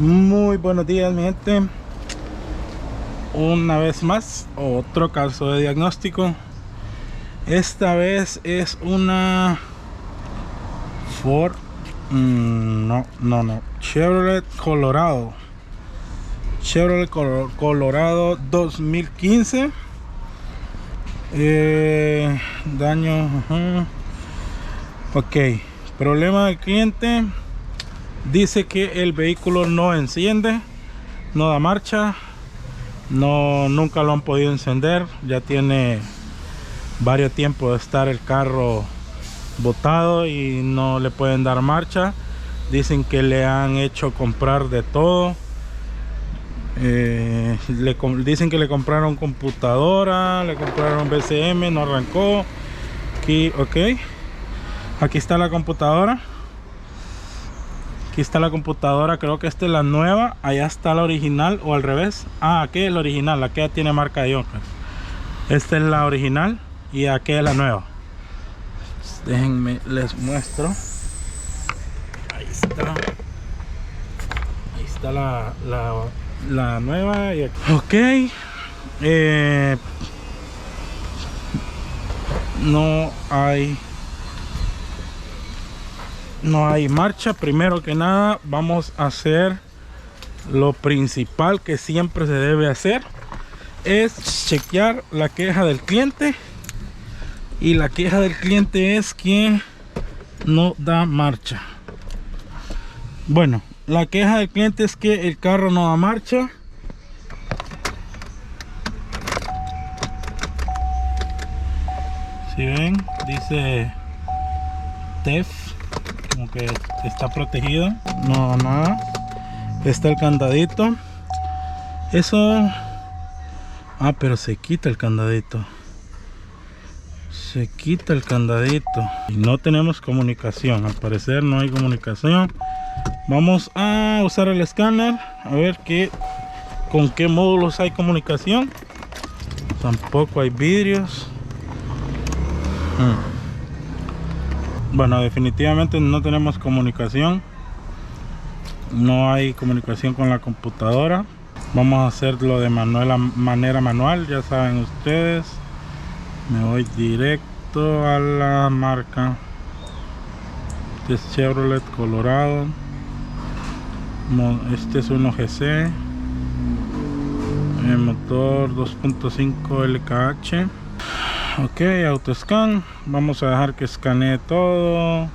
Muy buenos días, mi gente. Una vez más, otro caso de diagnóstico. Esta vez es una Ford, no, Chevrolet Colorado. Chevrolet Colorado 2015. Daño. Ok, problema del cliente. Dice que el vehículo no enciende, no da marcha, nunca lo han podido encender. Ya tiene varios tiempos de estar el carro botado y no le pueden dar marcha. Dicen que le han hecho comprar de todo. Dicen que le compraron computadora, le compraron BCM, no arrancó. Aquí, ok, aquí está la computadora. Aquí está la computadora, creo que esta es la nueva. Allá está la original o al revés. Aquí es la original, aquella tiene marca de Yonka. Esta es la original y aquí es la nueva. Déjenme, les muestro. Ahí está. Ahí está la nueva. Y aquí. Ok. No hay marcha. Primero que nada vamos a hacer lo principal que siempre se debe hacer, es chequear la queja del cliente. Y la queja del cliente es que no da marcha. Bueno, la queja del cliente es que el carro no da marcha. Si ven, dice TEF, como que está protegido. No, nada. Está el candadito. Eso. Pero se quita el candadito. Se quita el candadito. Y no tenemos comunicación. Al parecer no hay comunicación. Vamos a usar el escáner. A ver con qué módulos hay comunicación. Tampoco hay vidrios. Bueno, definitivamente no tenemos comunicación. No hay comunicación con la computadora. Vamos a hacerlo de manera manual. Ya saben ustedes. Me voy directo a la marca. Este es Chevrolet Colorado. Este es 1GC. El motor 2.5 LKH. Ok, autoscan. Vamos a dejar que escanee todo.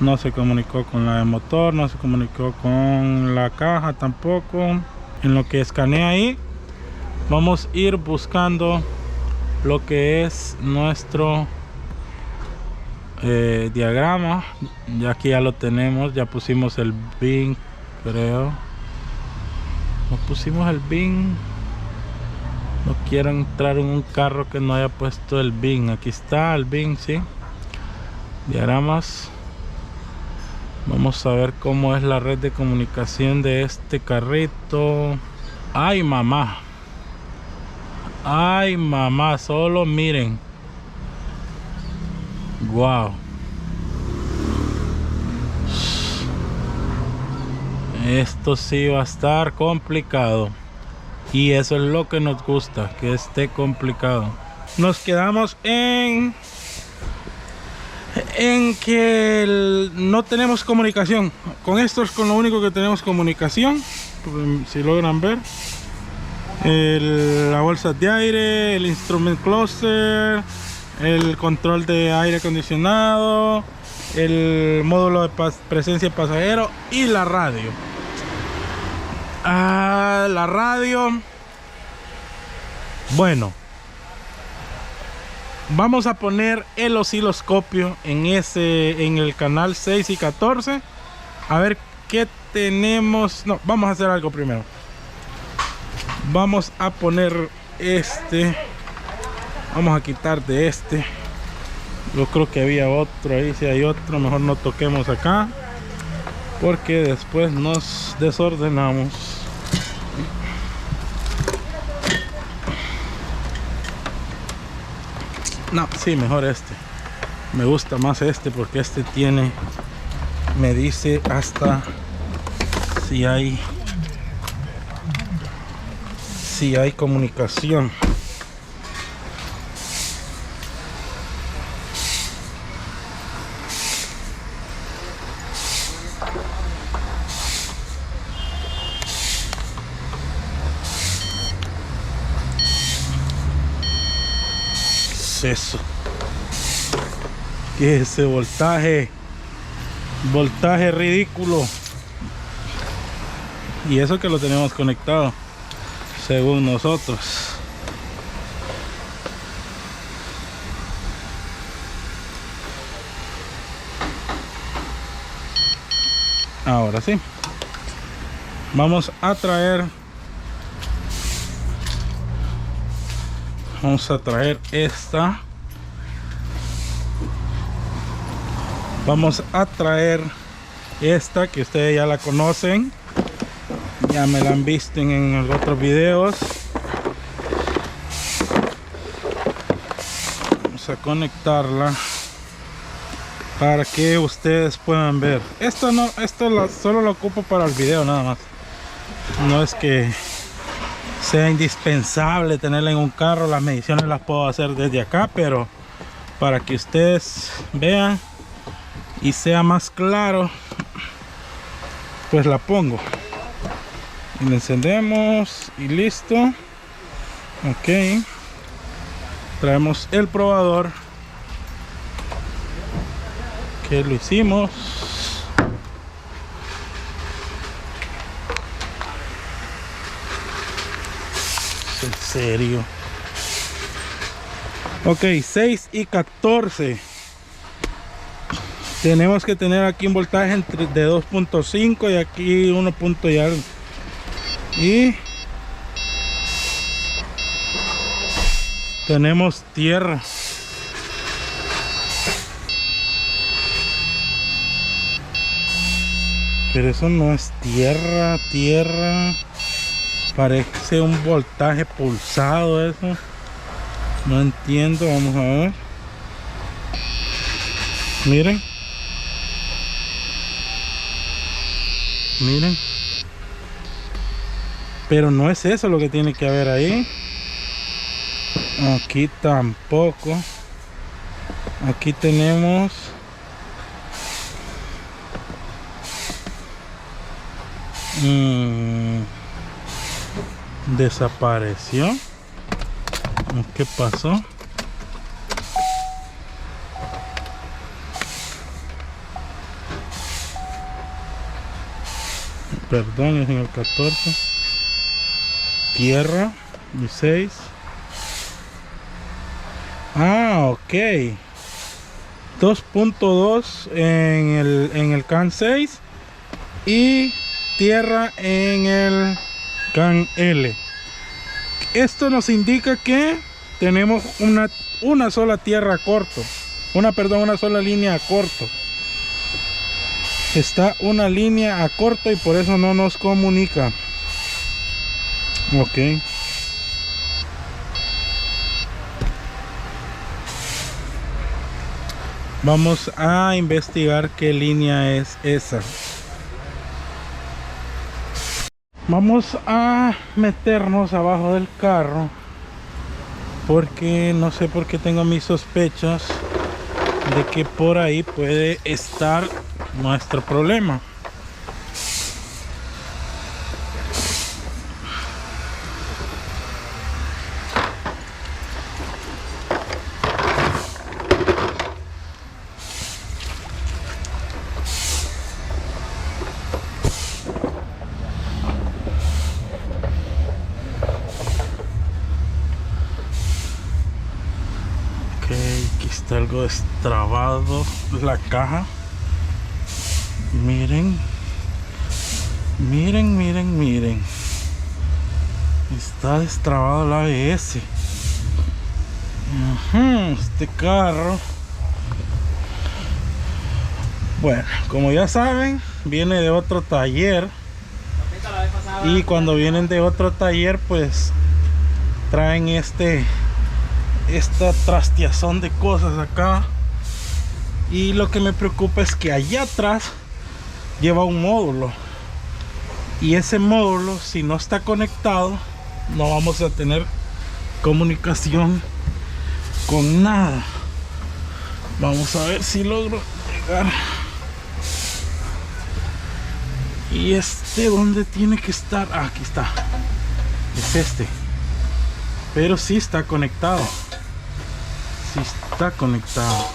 No se comunicó con la de motor, no se comunicó con la caja tampoco. En lo que escanea ahí, vamos a ir buscando lo que es nuestro diagrama. Ya aquí ya lo tenemos, ya pusimos el BIN, creo. No pusimos el BIN. No quiero entrar en un carro que no haya puesto el BIN. Aquí está el BIN, sí. Diagramas. Vamos a ver cómo es la red de comunicación de este carrito. Ay, mamá. Ay, mamá. Solo miren. Wow. Esto sí va a estar complicado. Y eso es lo que nos gusta, que esté complicado. Nos quedamos en que no tenemos comunicación. Con esto es con lo único que tenemos comunicación. Si logran ver, la bolsa de aire, el instrument cluster, el control de aire acondicionado, el módulo de presencia de pasajero y la radio. La radio, bueno, vamos a poner el osciloscopio en el canal 6 y 14. A ver qué tenemos. No, vamos a hacer algo primero. Vamos a poner vamos a quitar de este. Yo creo que había otro ahí. Si hay otro, mejor no toquemos acá, porque después nos desordenamos. No, sí, mejor este. Me gusta más este porque este me dice hasta si hay comunicación. ¿Qué es eso? ¿Qué es ese voltaje ridículo? Y eso que lo tenemos conectado según nosotros. Ahora sí, vamos a traer esta. Vamos a traer esta que ustedes ya la conocen, ya me la han visto en otros videos. Vamos a conectarla para que ustedes puedan ver. Esto solo lo ocupo para el video nada más. No es que sea indispensable tenerla en un carro. Las mediciones las puedo hacer desde acá, pero para que ustedes vean y sea más claro, pues la pongo y la encendemos y listo. Ok, traemos el probador que lo hicimos. En serio. Ok, 6 y 14. Tenemos que tener aquí un voltaje de 2.5 y aquí 1. Y tenemos tierra. Pero eso no es tierra. Parece un voltaje pulsado eso. No entiendo, vamos a ver. Miren. Pero no es eso lo que tiene que haber ahí. Aquí tampoco. Aquí tenemos desapareció. ¿Qué pasó? Perdón, es en el 14. Tierra 16. Ok. 2.2 en el CAN 6 y tierra en el CAN L. Esto nos indica que tenemos una sola tierra a corto. Una sola línea a corto. Está una línea a corto y por eso no nos comunica. Ok. Vamos a investigar qué línea es esa. Vamos a meternos abajo del carro porque no sé por qué tengo mis sospechas de que por ahí puede estar nuestro problema. Aquí está algo destrabado la caja. Miren. Está destrabado el ABS. Este carro, bueno, como ya saben, viene de otro taller. Y cuando vienen de otro taller, pues traen esta trasteazón de cosas acá. Y lo que me preocupa es que allá atrás lleva un módulo y ese módulo, si no está conectado, no vamos a tener comunicación con nada. Vamos a ver si logro llegar. Y ¿dónde tiene que estar? Ah, aquí está. Es este. Pero sí está conectado. Sí está conectado.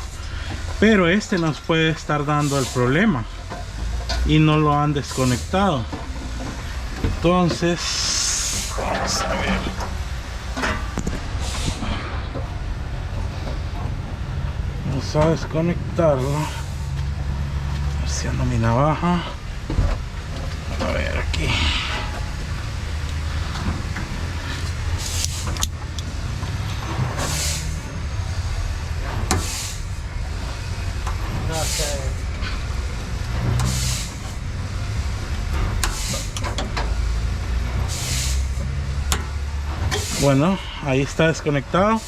Pero nos puede estar dando el problema. Y no lo han desconectado. Entonces, vamos a ver. Vamos a desconectarlo. Haciendo mi navaja. A ver aquí. Bueno, ahí está desconectado.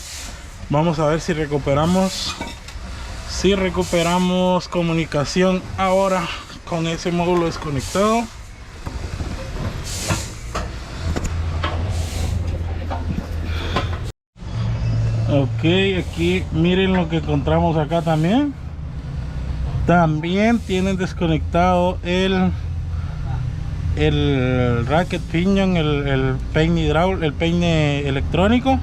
Vamos a ver si recuperamos comunicación ahora con ese módulo desconectado. Ok, aquí miren lo que encontramos acá también. También tienen desconectado el racket pinion, el peine hidráulico, el peine electrónico.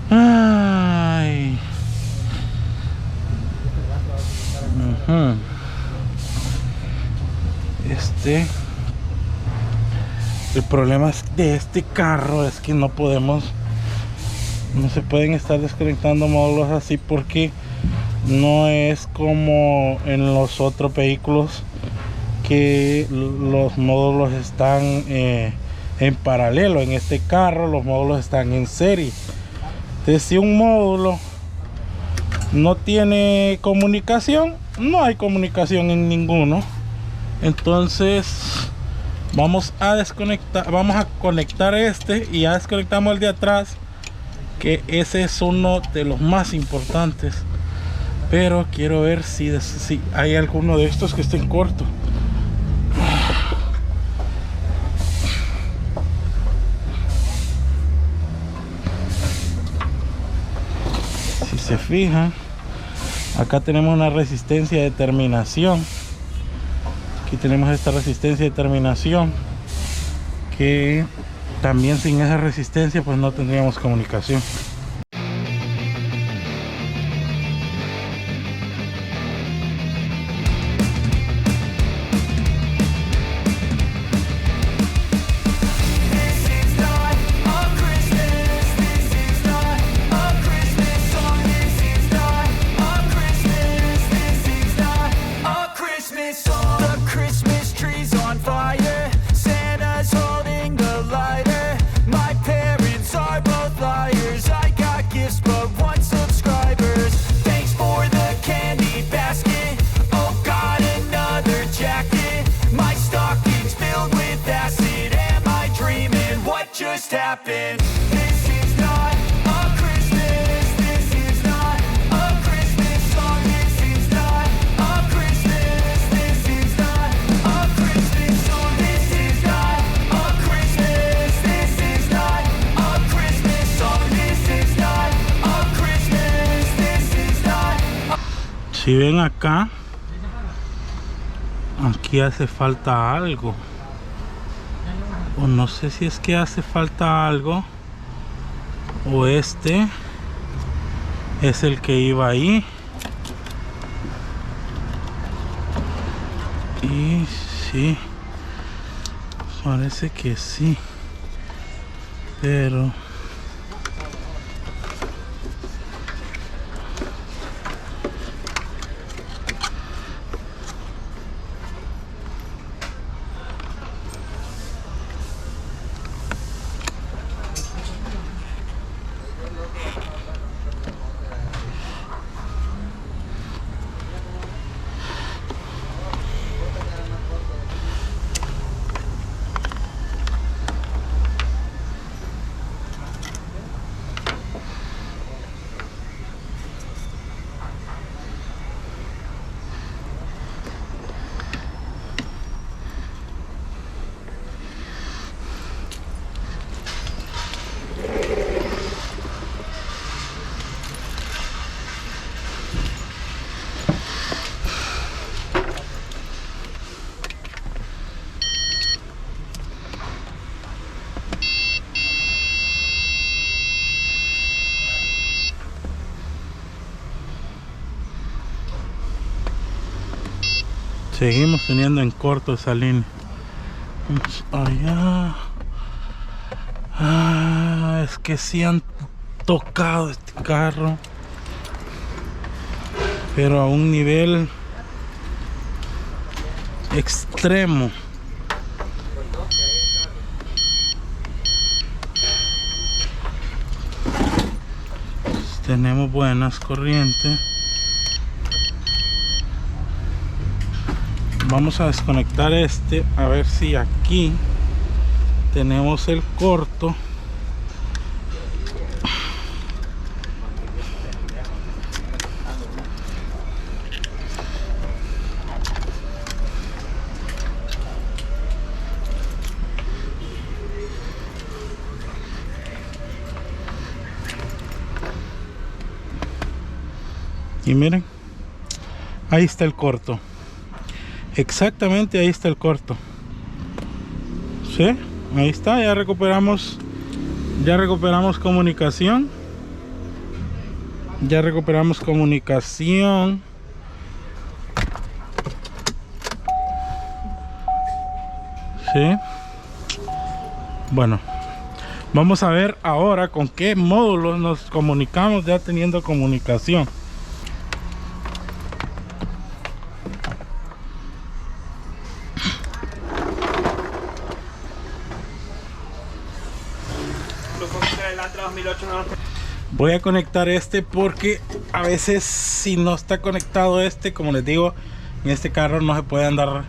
Ay. El problema de este carro es que no se pueden estar desconectando módulos así, porque no es como en los otros vehículos que los módulos están en paralelo. En este carro los módulos están en serie. Entonces, si un módulo no tiene comunicación, no hay comunicación en ninguno. Entonces vamos a desconectar, vamos a conectar y ya desconectamos el de atrás, que ese es uno de los más importantes. Pero quiero ver si hay alguno de estos que estén corto. Si se fijan, acá tenemos una resistencia de terminación. Aquí tenemos esta resistencia de terminación, que también sin esa resistencia pues no tendríamos comunicación. Happened. This is not a Christmas. This is not a Christmas song. This is not a Christmas. This is not a Christmas song. This is not a Christmas. This is not a Christmas song. This is not a Christmas. This is not. Si ven acá, aquí hace falta algo. O no sé si es que hace falta algo, o es el que iba ahí. Y sí, parece que sí, pero Seguimos teniendo en corto esa línea. Vamos allá. Es que sí han tocado este carro, pero a un nivel extremo. Tenemos buenas corrientes. Vamos a desconectar este, a ver si aquí tenemos el corto. Y miren, ahí está el corto. Exactamente ahí está el corto. ¿Sí? Ahí está, ya recuperamos comunicación. Ya recuperamos comunicación. ¿Sí? Bueno, vamos a ver ahora con qué módulos nos comunicamos ya teniendo comunicación. Voy a conectar este porque a veces si no está conectado este, como les digo, en este carro no se puede andar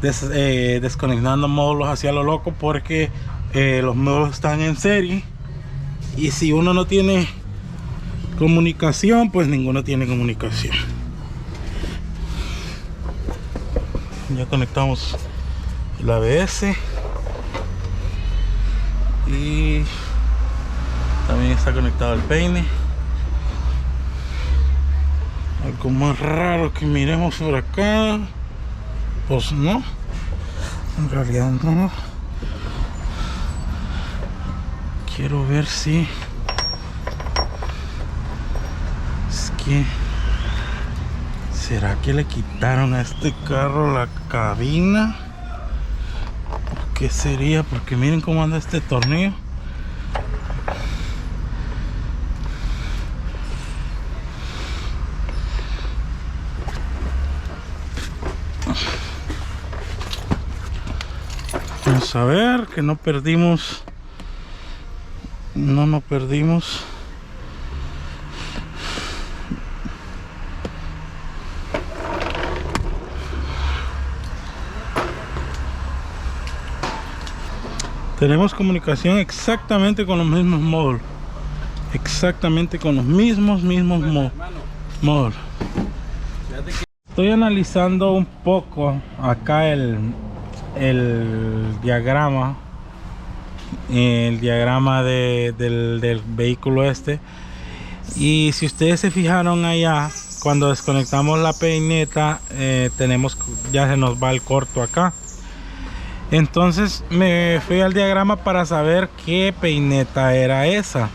desconectando módulos hacia lo loco, porque los módulos están en serie y si uno no tiene comunicación, pues ninguno tiene comunicación. Ya conectamos el ABS y también está conectado el peine. Algo más raro que miremos por acá, pues no, en realidad no. Quiero ver si es que ¿será que le quitaron a este carro la cabina? ¿Qué sería? Porque miren cómo anda este tornillo. Vamos a ver que no perdimos. No nos perdimos. Tenemos comunicación exactamente con los mismos módulos. Exactamente con los mismos módulos. Estoy analizando un poco acá el diagrama. El diagrama del vehículo este. Y si ustedes se fijaron allá, cuando desconectamos la peineta, ya se nos va el corto acá. Entonces me fui al diagrama para saber qué peineta era esa.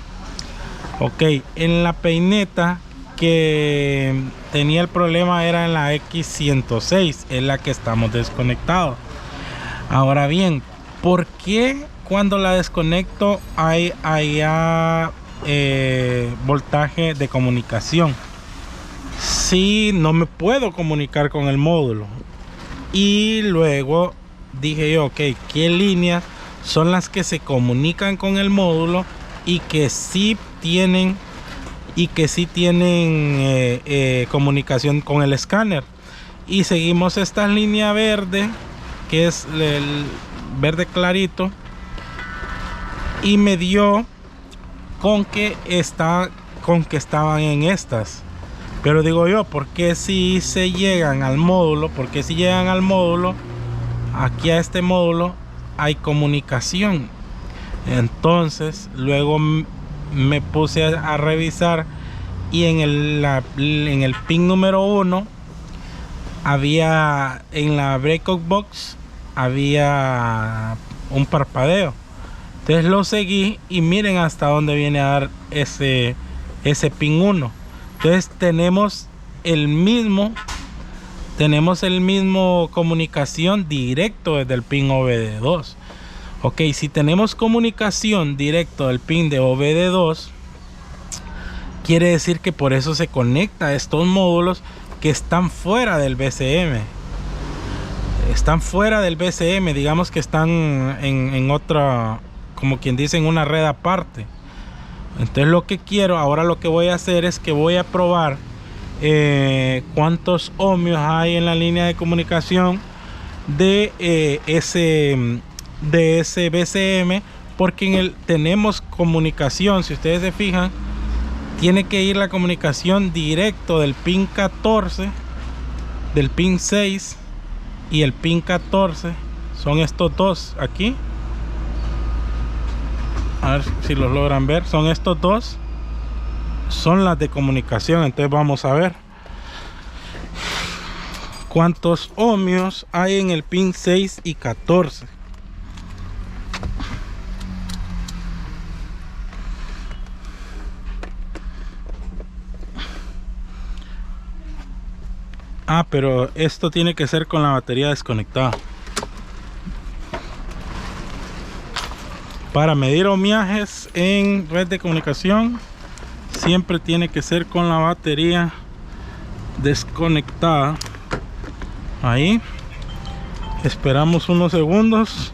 Ok, en la peineta que tenía el problema era en la X106, es la que estamos desconectados. Ahora bien, ¿por qué cuando la desconecto hay allá voltaje de comunicación? Si no me puedo comunicar con el módulo. Y luego dije yo, ok, ¿qué líneas son las que se comunican con el módulo y que sí tienen comunicación con el escáner? Y seguimos esta línea verde, que es el verde clarito, y me dio con que estaban en estas. Pero digo yo, ¿por qué si se llegan al módulo? Porque si llegan al módulo, aquí a este módulo hay comunicación. Entonces luego me puse a revisar y en el pin número 1 había, en la breakout box había un parpadeo. Entonces lo seguí y miren hasta dónde viene a dar ese pin 1. Entonces tenemos el mismo tenemos el mismo comunicación directo desde el pin OBD2. Ok, si tenemos comunicación directo del pin de OBD2, quiere decir que por eso se conecta a estos módulos que están fuera del BCM. Están fuera del BCM, digamos que están en otra, como quien dice, en una red aparte. Entonces lo que quiero, ahora lo que voy a hacer es que voy a probar cuántos ohmios hay en la línea de comunicación de ese BCM, porque tenemos comunicación, si ustedes se fijan, tiene que ir la comunicación directo del pin 14, del pin 6 y el pin 14. Son estos dos aquí. A ver si los logran ver. Son estos dos. Son las de comunicación. Entonces vamos a ver cuántos ohmios hay en el pin 6 y 14. Ah, pero esto tiene que ser con la batería desconectada. Para medir ohmiajes en red de comunicación, siempre tiene que ser con la batería desconectada. Ahí. Esperamos unos segundos.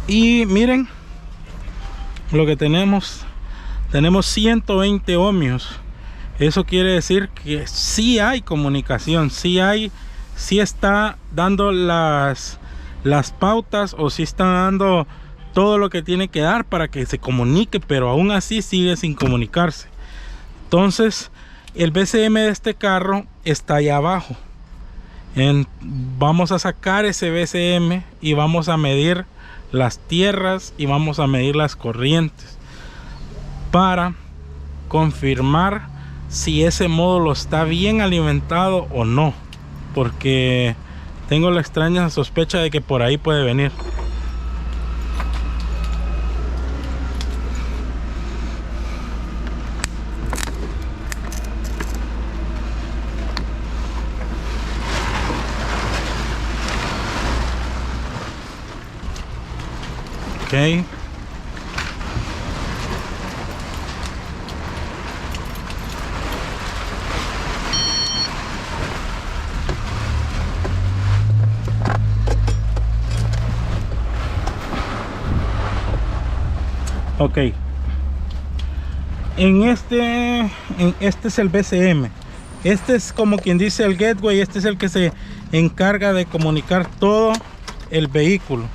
Y miren lo que tenemos. Tenemos 120 ohmios. Eso quiere decir que sí hay comunicación, sí está dando las pautas, o sí está dando todo lo que tiene que dar para que se comunique, pero aún así sigue sin comunicarse. Entonces el BCM de este carro está allá abajo. Vamos a sacar ese BCM y vamos a medir las tierras y vamos a medir las corrientes para confirmar si ese módulo está bien alimentado o no, porque tengo la extraña sospecha de que por ahí puede venir. Ok. Ok, este es el BCM. Este es como quien dice el gateway. Este es el que se encarga de comunicar todo el vehículo.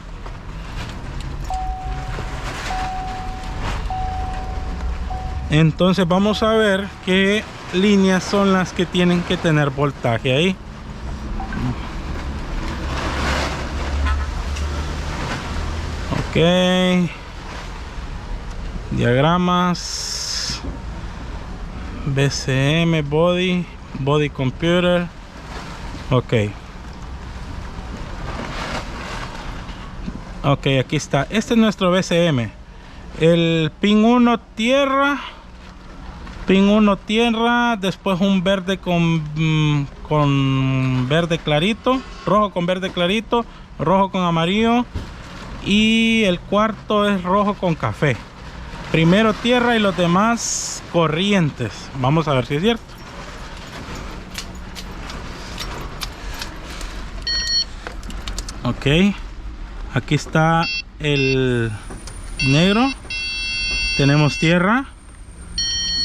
Entonces vamos a ver qué líneas son las que tienen que tener voltaje ahí. Ok, diagramas, BCM, body computer. Ok, aquí está. Este es nuestro BCM. El pin 1 tierra, después un verde con verde clarito, rojo con verde clarito, rojo con amarillo, y el cuarto es rojo con café. Primero tierra y los demás corrientes. Vamos a ver si es cierto. Ok, aquí está el negro. Tenemos tierra.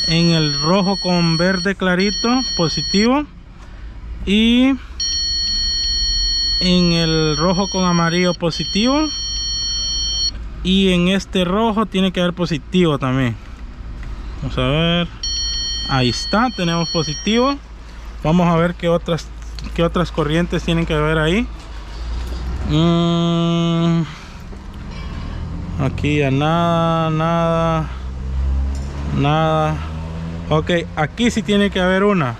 En el rojo con verde clarito, positivo. Y en el rojo con amarillo, positivo. Y en este rojo tiene que haber positivo también. Vamos a ver. Ahí está, tenemos positivo. Vamos a ver qué otras corrientes tienen que haber ahí. Aquí ya nada. Ok, aquí sí tiene que haber una.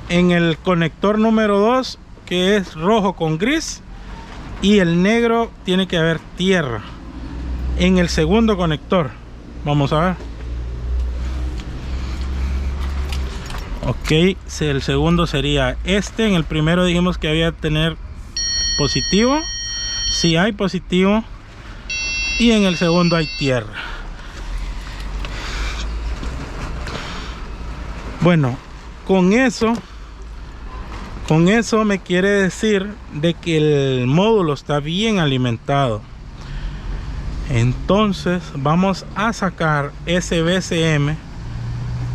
En el conector número 2, que es rojo con gris, y el negro, tiene que haber tierra. En el segundo conector, vamos a ver. Ok, el segundo sería este. En el primero dijimos que había que tener positivo. Si hay positivo. Y en el segundo hay tierra. Bueno, con eso me quiere decir de que el módulo está bien alimentado. Entonces vamos a sacar ese VCM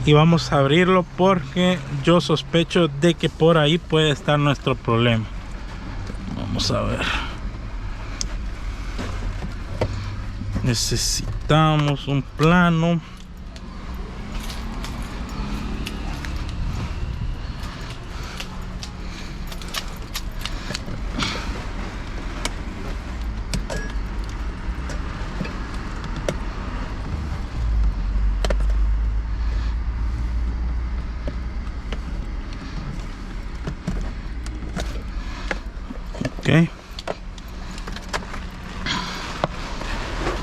y vamos a abrirlo, porque yo sospecho de que por ahí puede estar nuestro problema. Vamos a ver. Necesitamos un plano. Ok,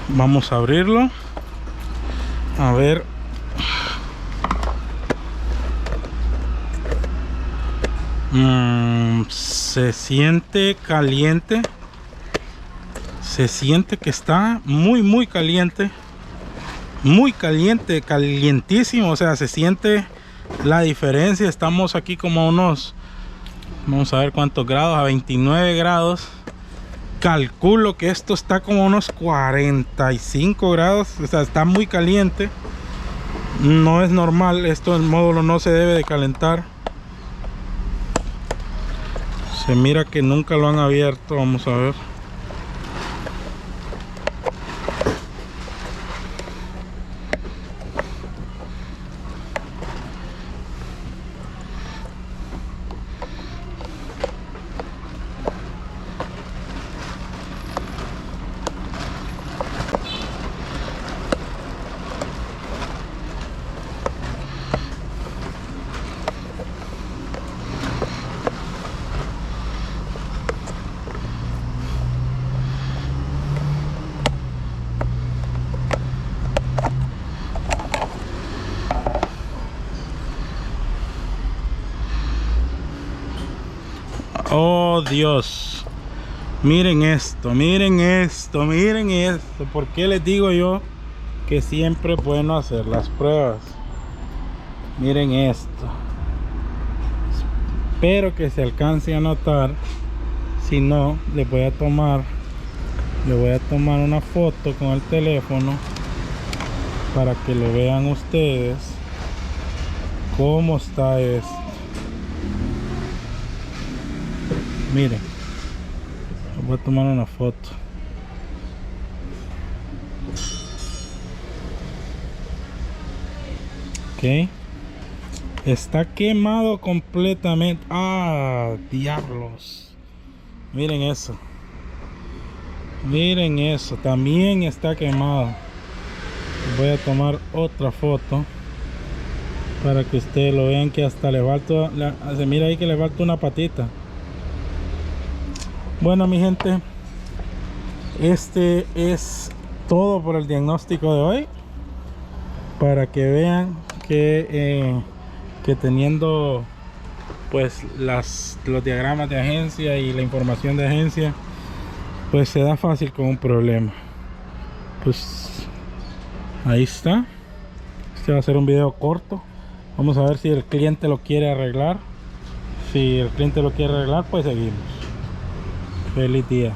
vamos a abrirlo, a ver. Se siente caliente, se siente que está muy caliente, muy caliente, calientísimo. O sea, se siente la diferencia. Estamos aquí como a unos, vamos a ver cuántos grados, a 29 grados. Calculo que esto está como a unos 45 grados. O sea, está muy caliente. No es normal. Esto, el módulo no se debe de calentar. Se mira que nunca lo han abierto. Vamos a ver. Oh Dios, miren esto, miren esto, miren esto. ¿Por qué les digo yo que siempre es bueno hacer las pruebas? Miren esto. Espero que se alcance a notar. Si no, les voy a tomar una foto con el teléfono para que lo vean ustedes cómo está esto. Miren, voy a tomar una foto. Ok, está quemado completamente. Ah, diablos. Miren eso. Miren eso, también está quemado. Voy a tomar otra foto para que ustedes lo vean, que hasta le falta, se mira ahí que le falta una patita. Bueno, mi gente, este es todo por el diagnóstico de hoy, para que vean que teniendo pues los diagramas de agencia y la información de agencia, pues se da fácil con un problema. Pues ahí está. Este va a ser un video corto. Vamos a ver si el cliente lo quiere arreglar. Si el cliente lo quiere arreglar, pues seguimos. Feliz día.